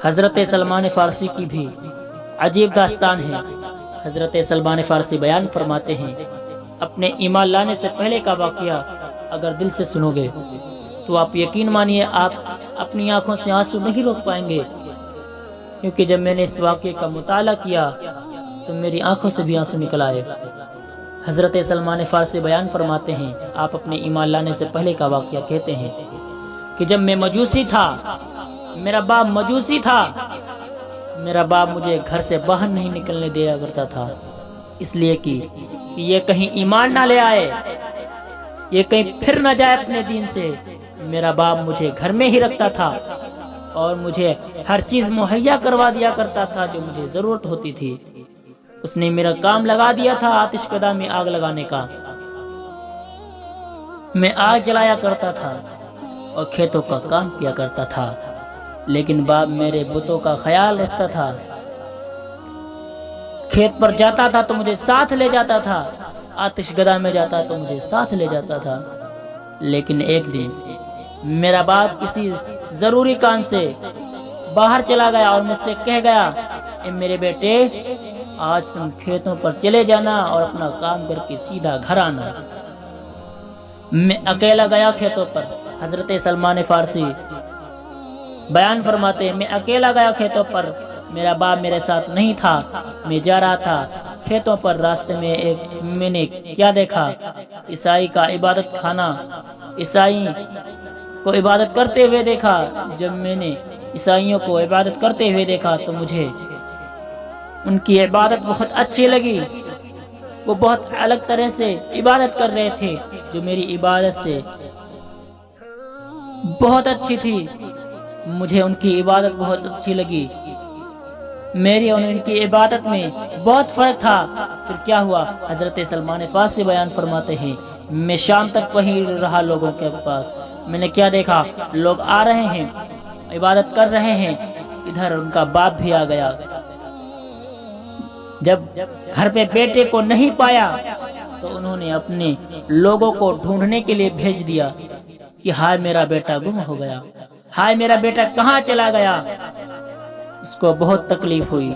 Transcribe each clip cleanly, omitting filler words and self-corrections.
حضرت سلمان فارسی کی بھی عجیب داستان ہے۔ حضرت سلمان فارسی بیان فرماتے ہیں، اپنے ایمان لانے سے پہلے کا واقعہ اگر دل سے سنو گے تو آپ یقین مانیے آپ اپنی آنکھوں سے آنسو نہیں روک پائیں گے، کیونکہ جب میں نے اس واقعے کا مطالعہ کیا تو میری آنکھوں سے بھی آنسو نکل آئے۔ حضرت سلمان فارسی بیان فرماتے ہیں، آپ اپنے ایمان لانے سے پہلے کا واقعہ کہتے ہیں کہ جب میں مجوسی تھا، میرا باپ مجوسی تھا، میرا باپ مجھے گھر سے باہر نہیں نکلنے دیا کرتا تھا، اس لیے کہ یہ کہیں ایمان نہ لے آئے، یہ کہیں پھر نہ جائے اپنے دین سے۔ میرا باپ مجھے گھر میں ہی رکھتا تھا اور مجھے ہر چیز مہیا کروا دیا کرتا تھا جو مجھے ضرورت ہوتی تھی۔ اس نے میرا کام لگا دیا تھا آتش کدہ میں آگ لگانے کا، میں آگ جلایا کرتا تھا اور کھیتوں کا کام کیا کرتا تھا، لیکن باپ میرے بتوں کا خیال رکھتا تھا۔ کھیت پر جاتا تھا تو مجھے ساتھ لے جاتا تھا، آتش گدہ میں جاتا تو مجھے ساتھ لے جاتا تھا۔ لیکن ایک دن میرا باپ کسی ضروری کام سے باہر چلا گیا اور مجھ سے کہہ گیا، اے میرے بیٹے، آج تم کھیتوں پر چلے جانا اور اپنا کام کر کے سیدھا گھر آنا۔ میں اکیلا گیا کھیتوں پر۔ حضرت سلمان فارسی بیان فرماتے ہیں، میں اکیلا گیا کھیتوں پر، میرا باپ میرے ساتھ نہیں تھا، میں جا رہا تھا کھیتوں پر۔ راستے میں میں نے کیا دیکھا؟ عیسائی کا عبادت خانہ، عیسائی کو عبادت کرتے ہوئے دیکھا۔ جب میں نے عیسائیوں کو عبادت کرتے ہوئے دیکھا تو مجھے ان کی عبادت بہت اچھی لگی۔ وہ بہت الگ طرح سے عبادت کر رہے تھے جو میری عبادت سے بہت اچھی تھی۔ مجھے ان کی عبادت بہت اچھی لگی، میری اور ان کی عبادت میں بہت فرق تھا۔ پھر کیا ہوا؟ حضرت سلمان فارسی بیان فرماتے ہیں، میں شام تک وہیں رہا لوگوں کے پاس۔ میں نے کیا دیکھا؟ لوگ آ رہے ہیں، عبادت کر رہے ہیں، ادھر ان کا باپ بھی آ گیا۔ جب گھر پہ بیٹے کو نہیں پایا تو انہوں نے اپنے لوگوں کو ڈھونڈنے کے لیے بھیج دیا کہ ہائے میرا بیٹا گم ہو گیا، ہائے میرا بیٹا کہاں چلا گیا۔ اس کو بہت تکلیف ہوئی،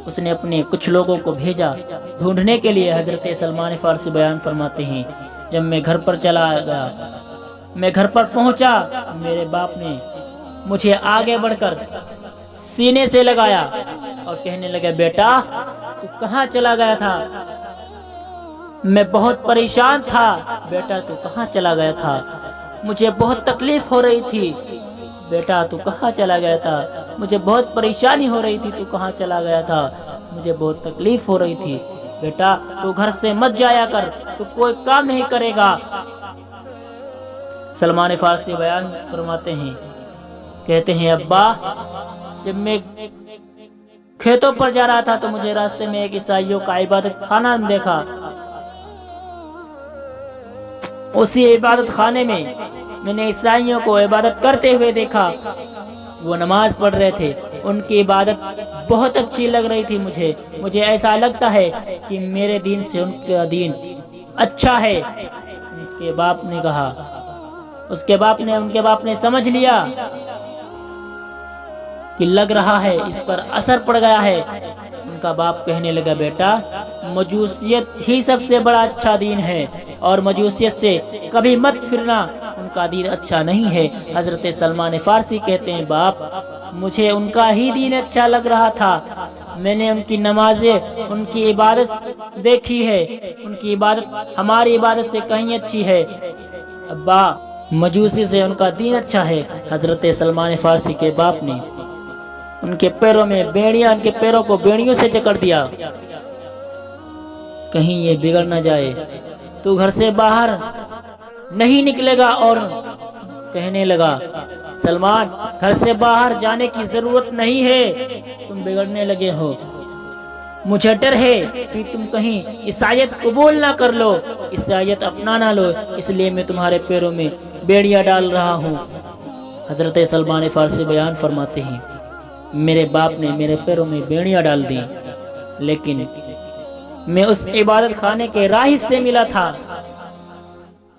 اس نے اپنے کچھ لوگوں کو بھیجا ڈھونڈنے کے لیے۔ حضرت سلمان فارسی بیان فرماتے ہیں، جب میں گھر پر چلا گیا، میں گھر پر پہنچا، میرے باپ نے مجھے آگے بڑھ کر سینے سے لگایا اور کہنے لگا، بیٹا تو کہاں چلا گیا تھا؟ میں بہت پریشان تھا، بیٹا تو کہاں چلا گیا تھا؟ مجھے بہت تکلیف ہو رہی تھی، بیٹا تو کہاں چلا گیا تھا؟ مجھے بہت پریشانی ہو رہی تھی، تو کہاں چلا گیا تھا؟ مجھے بہت تکلیف ہو رہی تھی، بیٹا تو گھر سے مت جایا کر، تو کوئی کام نہیں کرے گا۔ سلمان فارسی بیان فرماتے ہیں، کہتے ہیں، ابا جب میں کھیتوں پر جا رہا تھا تو مجھے راستے میں ایک عیسائیوں کا عبادت خانہ دیکھا۔ اسی عبادت خانے میں نے عیسائیوں کو عبادت کرتے ہوئے دیکھا، وہ نماز پڑھ رہے تھے، ان کی عبادت بہت اچھی لگ رہی تھی۔ مجھے ایسا لگتا ہے کہ میرے دین سے ان کا دین اچھا ہے۔ اس کے باپ نے کہا، ان کے باپ نے سمجھ لیا کہ لگ رہا ہے اس پر اثر پڑ گیا ہے۔ ان کا باپ کہنے لگا، بیٹا مجوسیت ہی سب سے بڑا اچھا دین ہے اور مجوسیت سے کبھی مت پھرنا، ان کا دین اچھا نہیں ہے۔ حضرت سلمان فارسی کہتے ہیں، باپ مجھے ان کا ہی دین اچھا لگ رہا تھا، میں نے ان کی نمازیں، ان کی عبادت دیکھی ہے، ان کی عبادت ہماری عبادت سے کہیں اچھی ہے۔ ابا مجوسی سے ان کا دین اچھا ہے۔ حضرت سلمان فارسی کے باپ نے ان کے پیروں میں بیڑیاں، ان کے پیروں کو بیڑیوں سے جکڑ دیا، کہیں یہ بگڑ نہ جائے، تو گھر سے باہر نہیں نکلے گا۔ اور کہنے لگا، سلمان گھر سے باہر جانے کی ضرورت نہیں ہے، تم بگڑنے لگے ہو، مجھے ڈر ہے کہ تم کہیں عیسائیت قبول نہ کر لو، عیسائیت اپنا نہ لو، اس لیے میں تمہارے پیروں میں بیڑیاں ڈال رہا ہوں۔ حضرت سلمان فارسی بیان فرماتے ہیں، میرے باپ نے میرے پیروں میں بیڑیاں ڈال دی، لیکن میں اس عبادت خانے کے راہب سے ملا تھا۔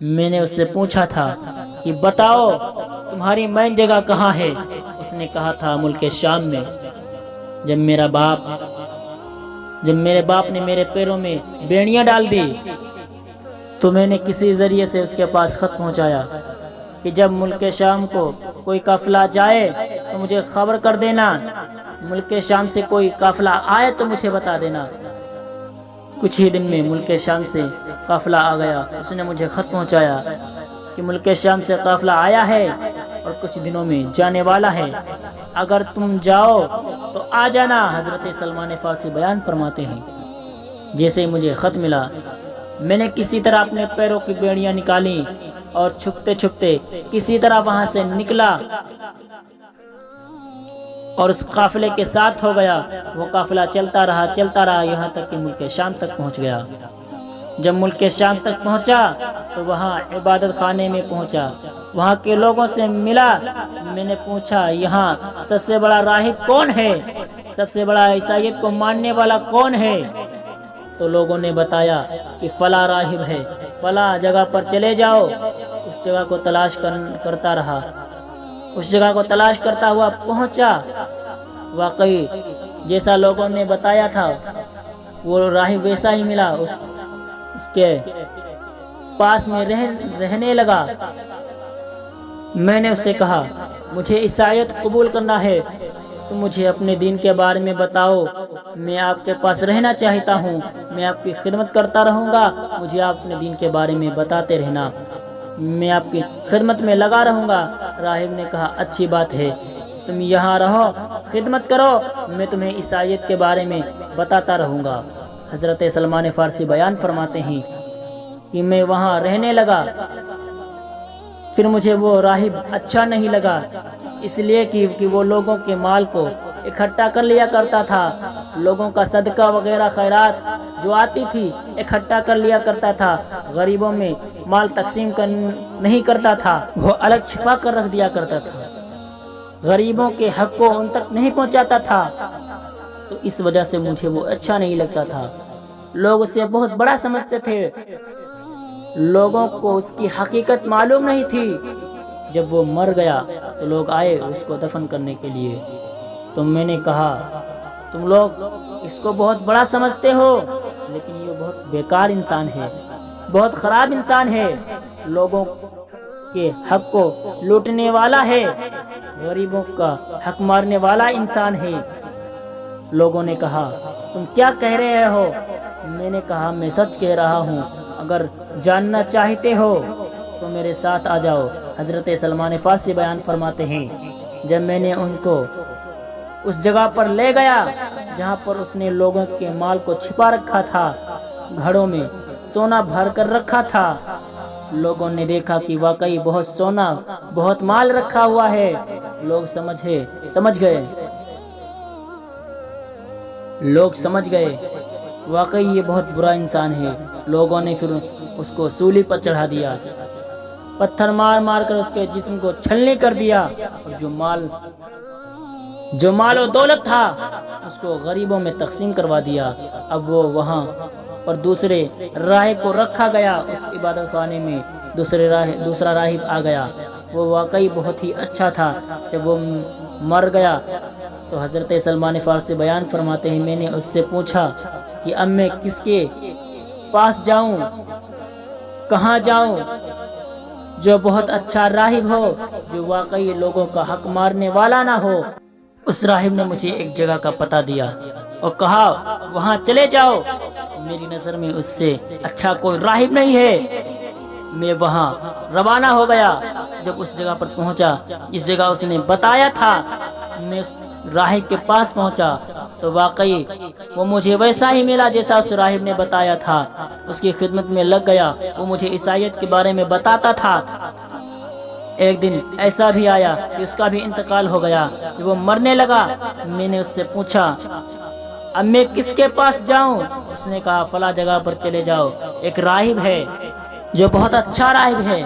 میں نے اس سے پوچھا تھا کہ بتاؤ تمہاری مین جگہ کہاں ہے؟ اس اس نے کہا تھا ملک شام میں، جب میرے باپ نے میرے پیروں میں بیڑیاں ڈال دی تو میں نے کسی ذریعے سے اس کے پاس خط پہنچایا کہ جب ملک شام کو کوئی قافلہ جائے تو مجھے خبر کر دینا، ملک شام سے کوئی قافلہ آئے تو مجھے بتا دینا۔ کچھ ہی دن میں ملک شام سے قافلہ آ گیا۔ اس نے مجھے خط پہنچایا کہ ملک شام سے قافلہ آیا ہے اور کچھ دنوں میں جانے والا ہے، اگر تم جاؤ تو آ جانا۔ حضرت سلمان فارسی بیان فرماتے ہیں، جیسے مجھے خط ملا میں نے کسی طرح اپنے پیروں کی بیڑیاں نکالیں اور چھپتے چھپتے کسی طرح وہاں سے نکلا اور اس قافلے کے ساتھ ہو گیا۔ وہ قافلہ چلتا رہا یہاں تک کہ ملک شام تک پہنچ گیا۔ جب ملک شام تک پہنچا تو وہاں عبادت خانے میں پہنچا، وہاں کے لوگوں سے ملا۔ میں نے پوچھا یہاں سب سے بڑا راہب کون ہے، سب سے بڑا عیسائیت کو ماننے والا کون ہے؟ تو لوگوں نے بتایا کہ فلاں راہب ہے، فلاں جگہ پر چلے جاؤ۔ اس جگہ کو تلاش کرتا رہا، اس جگہ کو تلاش کرتا ہوا پہنچا۔ واقعی جیسا لوگوں نے بتایا تھا وہ راہب ویسا ہی ملا، اس کے پاس میں رہنے لگا۔ میں نے اس سے کہا مجھے عیسائیت قبول کرنا ہے، تم مجھے اپنے دین کے بارے میں بتاؤ، میں آپ کے پاس رہنا چاہتا ہوں، میں آپ کی خدمت کرتا رہوں گا، مجھے آپ اپنے دین کے بارے میں بتاتے رہنا، میں آپ کی خدمت میں لگا رہوں گا۔ راہب نے کہا اچھی بات ہے، تم یہاں رہو، خدمت کرو، میں تمہیں عیسائیت کے بارے میں بتاتا رہوں گا۔ حضرت سلمان فارسی بیان فرماتے ہیں کہ میں وہاں رہنے لگا، پھر مجھے وہ راہب اچھا نہیں لگا، اس لیے کہ وہ لوگوں کے مال کو اکٹھا کر لیا کرتا تھا، لوگوں کا صدقہ وغیرہ خیرات جو آتی تھی اکٹھا کر لیا کرتا تھا، غریبوں میں مال تقسیم نہیں کرتا تھا، وہ الگ چھپا کر رکھ دیا کرتا تھا، غریبوں کے حق کو ان تک نہیں پہنچاتا تھا، تو اس وجہ سے مجھے وہ اچھا نہیں لگتا تھا۔ لوگ اسے بہت بڑا سمجھتے تھے، لوگوں کو اس کی حقیقت معلوم نہیں تھی۔ جب وہ مر گیا تو لوگ آئے اس کو دفن کرنے کے لیے، تو میں نے کہا تم لوگ اس کو بہت بڑا سمجھتے ہو، لیکن یہ بہت بیکار انسان ہے، بہت خراب انسان ہے، لوگوں کے حق کو لوٹنے والا ہے، غریبوں کا حق مارنے والا انسان ہے۔ لوگوں نے کہا تم کیا کہہ رہے ہو؟ میں نے کہا میں سچ کہہ رہا ہوں، اگر جاننا چاہتے ہو تو میرے ساتھ آ جاؤ۔ حضرت سلمان فارسی بیان فرماتے ہیں جب میں نے ان کو اس جگہ پر لے گیا جہاں پر اس نے لوگوں کے مال کو چھپا رکھا تھا، گھڑوں میں سونا بھر کر رکھا تھا، لوگوں نے دیکھا کہ واقعی بہت سونا، بہت مال رکھا ہوا ہے، لوگ سمجھ گئے واقعی یہ بہت برا انسان ہے۔ لوگوں نے پھر اس کو سولی پر چڑھا دیا، پتھر مار مار کر اس کے جسم کو چھلنی کر دیا، اور جو مال و دولت تھا اس کو غریبوں میں تقسیم کروا دیا۔ اب وہ وہاں پر دوسرے راہب کو رکھا گیا، اس عبادت خانے میں دوسرا راہب آ گیا، وہ واقعی بہت ہی اچھا تھا۔ جب وہ مر گیا تو حضرت سلمان فارسی بیان فرماتے ہیں میں نے اس سے پوچھا کہ اب میں کس کے پاس جاؤں، کہاں جاؤں جو بہت اچھا راہب ہو، جو واقعی لوگوں کا حق مارنے والا نہ ہو۔ اس راہب نے مجھے ایک جگہ کا پتہ دیا اور کہا وہاں چلے جاؤ، میری نظر میں اس سے اچھا کوئی راہب نہیں ہے۔ میں وہاں روانہ ہو گیا، جب اس جگہ پر پہنچا جس جگہ اس نے بتایا تھا، میں اس راہب کے پاس پہنچا تو واقعی وہ مجھے ویسا ہی ملا جیسا اس راہب نے بتایا تھا، اس کی خدمت میں لگ گیا، وہ مجھے عیسائیت کے بارے میں بتاتا تھا۔ ایک دن ایسا بھی آیا کہ اس کا بھی انتقال ہو گیا، کہ وہ مرنے لگا۔ میں نے اس سے پوچھا اب میں کس کے پاس جاؤں؟ اس نے کہا فلاں جگہ پر چلے جاؤ، ایک راہب ہے جو بہت اچھا راہب ہے،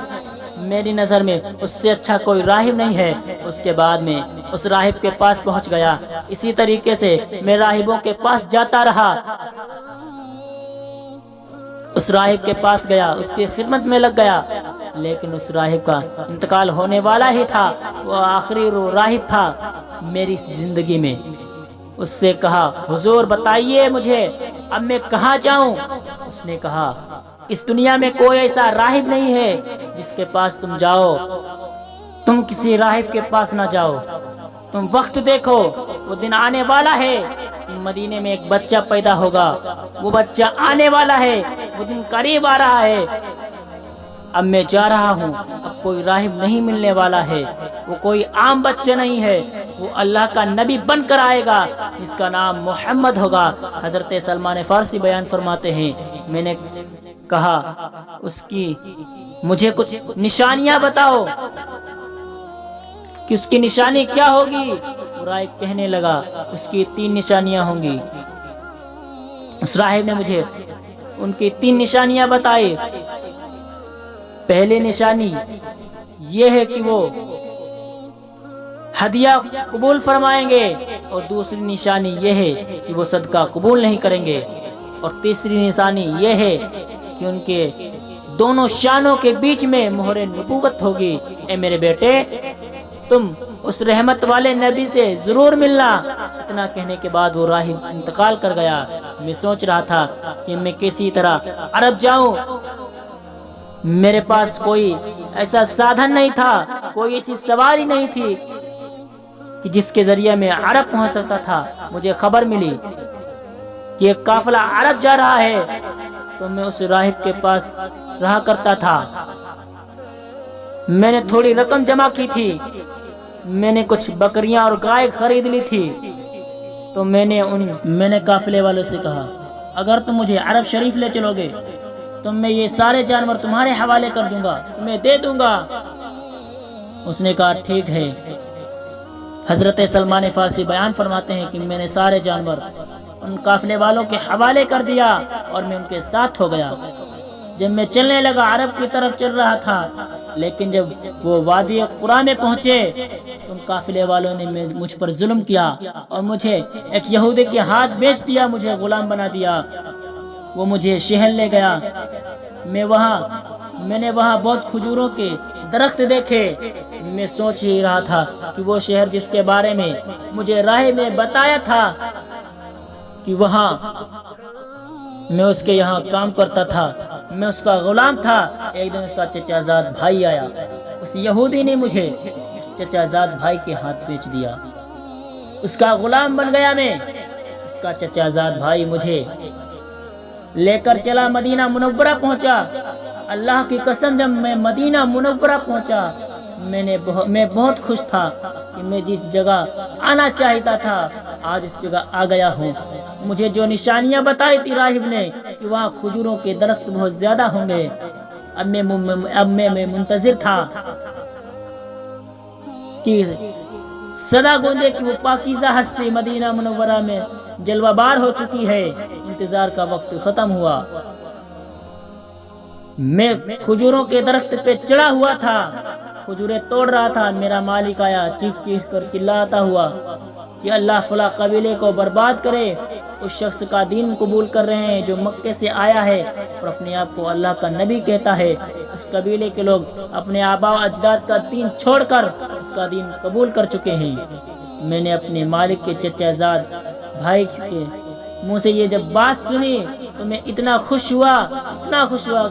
میری نظر میں اس سے اچھا کوئی راہب نہیں ہے۔ اس کے بعد میں اس راہب کے پاس پہنچ گیا، اسی طریقے سے میں راہبوں کے پاس جاتا رہا، اس راہب کے پاس گیا، اس کی خدمت میں لگ گیا، لیکن اس راہب کا انتقال ہونے والا ہی تھا، وہ آخری راہب تھا میری زندگی میں۔ اس سے کہا حضور بتائیے مجھے اب میں کہاں جاؤں؟ اس نے کہا اس دنیا میں کوئی ایسا راہب نہیں ہے جس کے پاس تم جاؤ، تم کسی راہب کے پاس نہ جاؤ، تم وقت دیکھو، وہ دن آنے والا ہے، مدینے میں ایک بچہ پیدا ہوگا، وہ بچہ آنے والا ہے، وہ دن قریب آ رہا ہے، اب میں جا رہا ہوں، اب کوئی راہب نہیں ملنے والا ہے، وہ کوئی عام بچہ نہیں ہے، وہ اللہ کا نبی بن کر آئے گا جس کا نام محمد ہوگا۔ حضرت سلمان فارسی بیان فرماتے ہیں میں نے کہا اس کی مجھے کچھ نشانیاں بتاؤ کہ اس کی نشانی کیا ہوگی؟ راہب کہنے لگا اس کی 3 نشانیاں ہوں گی۔ اس راہب نے مجھے ان کی 3 نشانیاں بتائی۔ پہلی نشانی یہ ہے کہ وہ ہدیہ قبول فرمائیں گے، اور دوسری نشانی یہ ہے کہ وہ صدقہ قبول نہیں کریں گے، اور تیسری نشانی یہ ہے کہ ان کے دونوں شانوں کے بیچ میں مہر نبوت ہوگی۔ اے میرے بیٹے تم اس رحمت والے نبی سے ضرور ملنا۔ اتنا کہنے کے بعد وہ راہب انتقال کر گیا۔ میں سوچ رہا تھا کہ میں کسی طرح عرب جاؤں، میرے پاس کوئی ایسا سادھن نہیں تھا، کوئی ایسی سواری نہیں تھی کہ جس کے ذریعے میں عرب پہنچ سکتا تھا۔ مجھے خبر ملی کہ ایک قافلہ عرب جا رہا ہے، تو میں اس راہب کے پاس رہا کرتا تھا۔ میں نے تھوڑی رقم جمع کی تھی، میں نے کچھ بکریاں اور گائے خرید لی تھی، تو میں نے قافلے والوں سے کہا اگر تم مجھے عرب شریف لے چلو گے تو میں یہ سارے جانور تمہارے حوالے کر دوں گا، تمہیں دے دوں گا۔ اس نے کہا ٹھیک ہے۔ حضرت سلمان فارسی بیان فرماتے ہیں کہ میں نے سارے جانور ان قافلے والوں کے حوالے کر دیا اور میں ان کے ساتھ ہو گیا۔ جب میں چلنے لگا عرب کی طرف چل رہا تھا، لیکن جب وہ وادی قرا میں پہنچے تو ان قافلے والوں نے مجھ پر ظلم کیا اور مجھے ایک یہودی کے ہاتھ بیچ دیا، مجھے غلام بنا دیا۔ وہ مجھے شہر لے گیا۔ میں نے وہاں بہت کھجوروں کے درخت دیکھے۔ میں سوچ ہی رہا تھا کہ وہ شہر جس کے بارے میں مجھے راہ میں بتایا تھا کہ وہاں میں اس کے یہاں کام کرتا تھا، میں اس کا غلام تھا۔ ایک دن اس کا چچا زاد بھائی آیا، اس یہودی نے مجھے چچا زاد بھائی کے ہاتھ بیچ دیا، اس کا غلام بن گیا میں۔ اس کا چچا زاد بھائی مجھے لے کر چلا، مدینہ منورہ پہنچا۔ اللہ کی قسم جب میں مدینہ منورہ پہنچا میں بہت خوش تھا کہ میں جس جگہ آنا چاہتا تھا آج اس جگہ آ گیا ہوں۔ مجھے جو نشانیاں بتائی تھی راہب نے کہ وہاں کھجوروں کے درخت بہت زیادہ ہوں گے، اب میں منتظر تھا کہ صدا گونجے کہ وہ پاکیزہ ہستی مدینہ منورہ میں جلوہ بار ہو چکی ہے۔ انتظار کا وقت ختم ہوا۔ میں کھجوروں کے درخت پہ چڑھا ہوا تھا، کھجوریں توڑ رہا تھا۔ میرا مالک آیا، چیخ چیخ کر چلاتا ہوا کہ اللہ فلاں قبیلے کو برباد کرے، اس شخص کا دین قبول کر رہے ہیں جو مکے سے آیا ہے اور اپنے آپ کو اللہ کا نبی کہتا ہے۔ اس قبیلے کے لوگ اپنے آباء و اجداد کا دین چھوڑ کر اس کا دین قبول کر چکے ہیں۔ میں نے اپنے مالک کے چچا زاد بھائی کے منہ سے یہ جب بات سنی تو میں اتنا خوش ہوا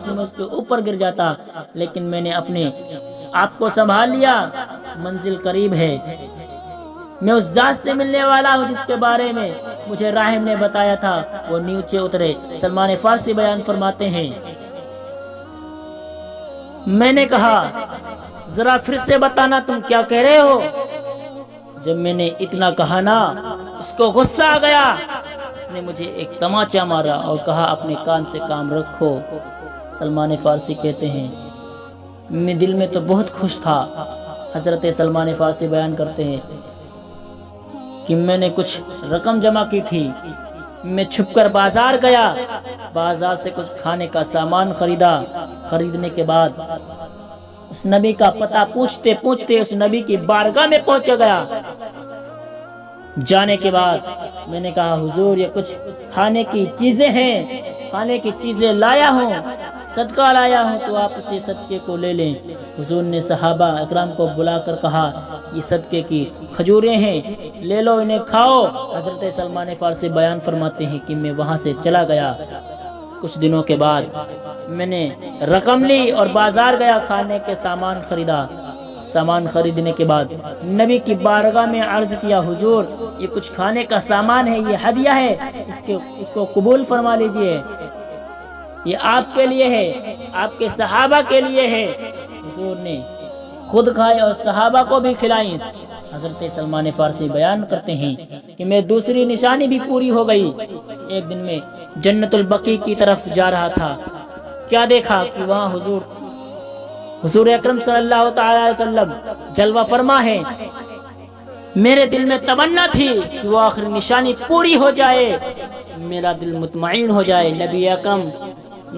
کہ میں اس کے اوپر گر جاتا، لیکن میں نے اپنے آپ کو سنبھال لیا۔ منزل قریب ہے، میں اس ذات سے ملنے والا ہوں جس کے بارے میں مجھے راہب نے بتایا تھا۔ وہ نیچے اترے۔ سلمان فارسی بیان فرماتے ہیں میں نے کہا ذرا پھر سے بتانا تم کیا کہہ رہے ہو؟ جب میں نے اتنا کہا نا اس کو غصہ آ گیا، اس نے مجھے ایک تماچا مارا اور کہا اپنے کام سے کام رکھو۔ سلمان فارسی کہتے ہیں میں دل میں تو بہت خوش تھا۔ حضرت سلمان فارسی بیان کرتے ہیں کہ میں نے کچھ رقم جمع کی تھی، میں چھپ کر بازار گیا، بازار سے کچھ کھانے کا سامان خریدا۔ خریدنے کے بعد اس نبی کا پتہ پوچھتے پوچھتے اس نبی کی بارگاہ میں پہنچ گیا۔ جانے کے بعد میں نے کہا حضور یہ کچھ کھانے کی چیزیں ہیں، کھانے کی چیزیں لایا ہوں۔ صدقہ لایا ہوں تو آپ اسے صدقے کو لے لیں۔ حضور نے صحابہ اکرام کو بلا کر کہا یہ صدقے کی کھجوریں ہیں، لے لو انہیں کھاؤ۔ حضرت سلمان فارسی بیان فرماتے ہیں کہ میں وہاں سے چلا گیا، کچھ دنوں کے بعد میں نے رقم لی اور بازار گیا، کھانے کے سامان خریدا۔ سامان خریدنے کے بعد نبی کی بارگاہ میں عرض کیا حضور یہ کچھ کھانے کا سامان ہے، یہ ہدیہ ہے، اس کو قبول فرما لیجئے، یہ آپ کے لیے ہے، آپ کے صحابہ کے لیے ہے۔ حضور نے خود کھائے اور صحابہ کو بھی کھلائیں۔ حضرت سلمان فارسی بیان کرتے ہیں کہ میں دوسری نشانی بھی پوری ہو گئی۔ ایک دن میں جنت البقیع کی طرف جا رہا تھا، کیا دیکھا کہ وہاں حضور اکرم صلی اللہ تعالی علیہ وسلم جلوہ فرما ہے۔ میرے دل میں تمنا تھی کہ وہ آخری نشانی پوری ہو جائے، میرا دل مطمئن ہو جائے۔ نبی اکرم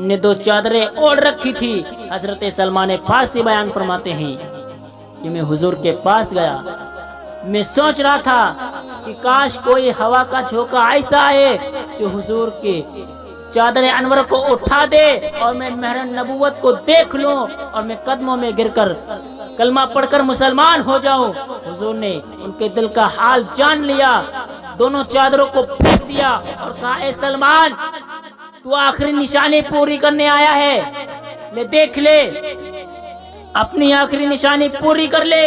نے 2 چادریں اوڑھ رکھی تھی۔ حضرت سلمان فارسی بیان فرماتے ہیں کہ میں حضور کے پاس گیا، میں سوچ رہا تھا کہ کاش کوئی ہوا کا جھونکا ایسا آئے جو حضور کے چادر انور کو اٹھا دے اور میں مہر نبوت کو دیکھ لوں اور میں قدموں میں گر کر کلمہ پڑھ کر مسلمان ہو جاؤں۔ حضور نے ان کے دل کا حال جان لیا، دونوں چادروں کو پھینک دیا اور کہا اے سلمان تو آخری نشانی پوری کرنے آیا ہے، لے دیکھ لے اپنی آخری نشانی پوری کر لے۔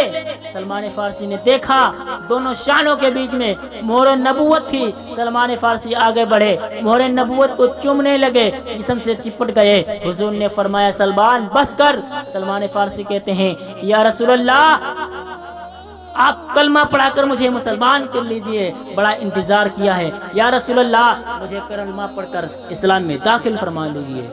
سلمان فارسی نے دیکھا دونوں شانوں کے بیچ میں مہر نبوت تھی۔ سلمان فارسی آگے بڑھے، مہر نبوت کو چومنے لگے، جسم سے چپٹ گئے۔ حضور نے فرمایا سلمان بس کر۔ سلمان فارسی کہتے ہیں یا رسول اللہ آپ کلمہ پڑھا کر مجھے مسلمان کر لیجئے، بڑا انتظار کیا ہے۔ یا رسول اللہ مجھے کلمہ پڑھ کر اسلام میں داخل فرما لیجئے۔